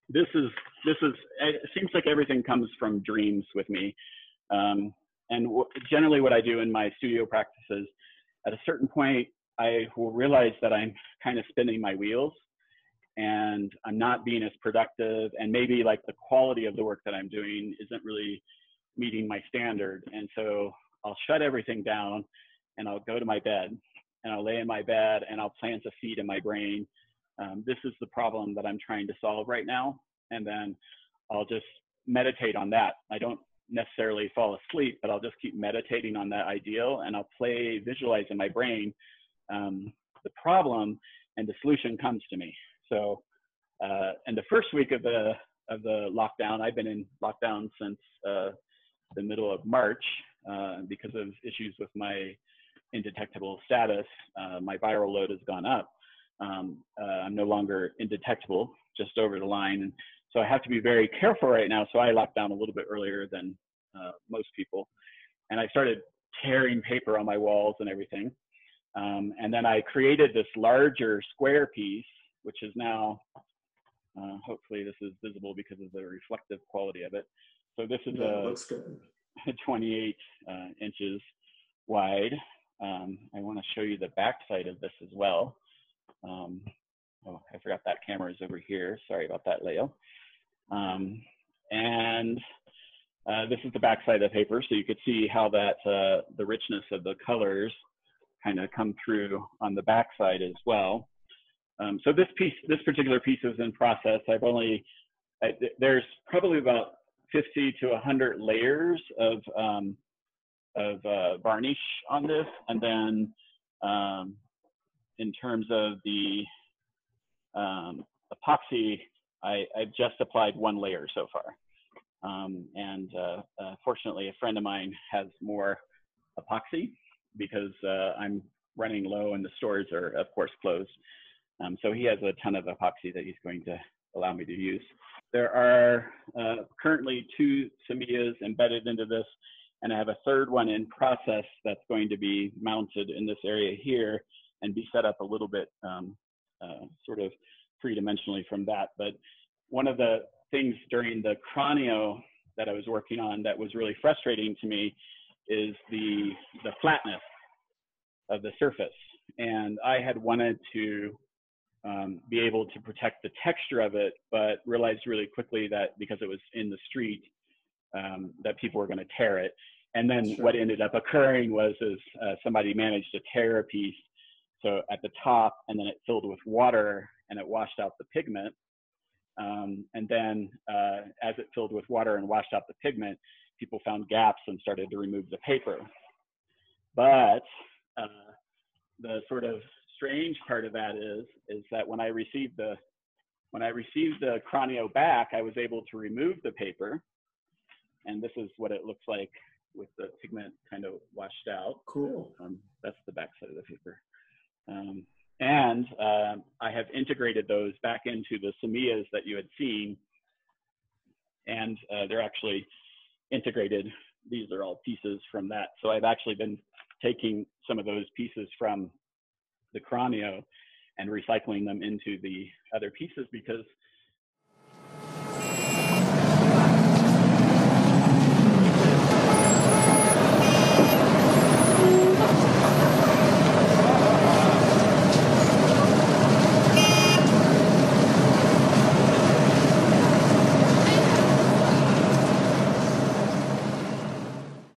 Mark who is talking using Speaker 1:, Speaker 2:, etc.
Speaker 1: This is, it seems like everything comes from dreams with me. And generally what I do in my studio practices, at a certain point, I will realize that I'm kind of spinning my wheels and I'm not being as productive, and maybe like the quality of the work that I'm doing isn't really meeting my standard. And so I'll shut everything down and I'll go to my bed and I'll lay in my bed and I'll plant a seed in my brain. This is the problem that I'm trying to solve right now. And then I'll just meditate on that. I don't necessarily fall asleep, but I'll just keep meditating on that ideal, and I'll visualize in my brain the problem, and the solution comes to me. So in the first week of the lockdown, I've been in lockdown since the middle of March because of issues with my indetectable status. My viral load has gone up. I'm no longer indetectable, just over the line. And so I have to be very careful right now. So I locked down a little bit earlier than most people. And I started tearing paper on my walls and everything. And then I created this larger square piece, which is now, hopefully this is visible because of the reflective quality of it. So this is
Speaker 2: looks good.
Speaker 1: 28 inches wide. I want to show you the back side of this as well. Oh, I forgot that camera is over here. Sorry about that, Leo. This is the back side of the paper, so you could see how that the richness of the colors kind of come through on the back side as well. So this particular piece is in process. There's probably about 50 to 100 layers of varnish on this, and then in terms of the epoxy, I've just applied one layer so far. Fortunately, a friend of mine has more epoxy because I'm running low and the stores are, of course, closed. So he has a ton of epoxy that he's going to allow me to use. There are currently 2 semillas embedded into this, and I have a third one in process that's going to be mounted in this area here and be set up a little bit sort of 3-dimensionally from that. But one of the things during the chronio that I was working on that was really frustrating to me is the flatness of the surface. And I had wanted to be able to protect the texture of it, but realized really quickly that because it was in the street, that people were going to tear it. And then what ended up occurring was somebody managed to tear a piece, so at the top, and then it filled with water and it washed out the pigment. And then as it filled with water and washed out the pigment, people found gaps and started to remove the paper. But the sort of strange part of that is that when I received the chronio back, I was able to remove the paper, and this is what it looks like with the pigment kind of washed out.
Speaker 2: Cool.
Speaker 1: That's the back side of the paper. I have integrated those back into the semillas that you had seen, and they're actually integrated. These are all pieces from that. So I've actually been taking some of those pieces from the chronio and recycling them into the other pieces, because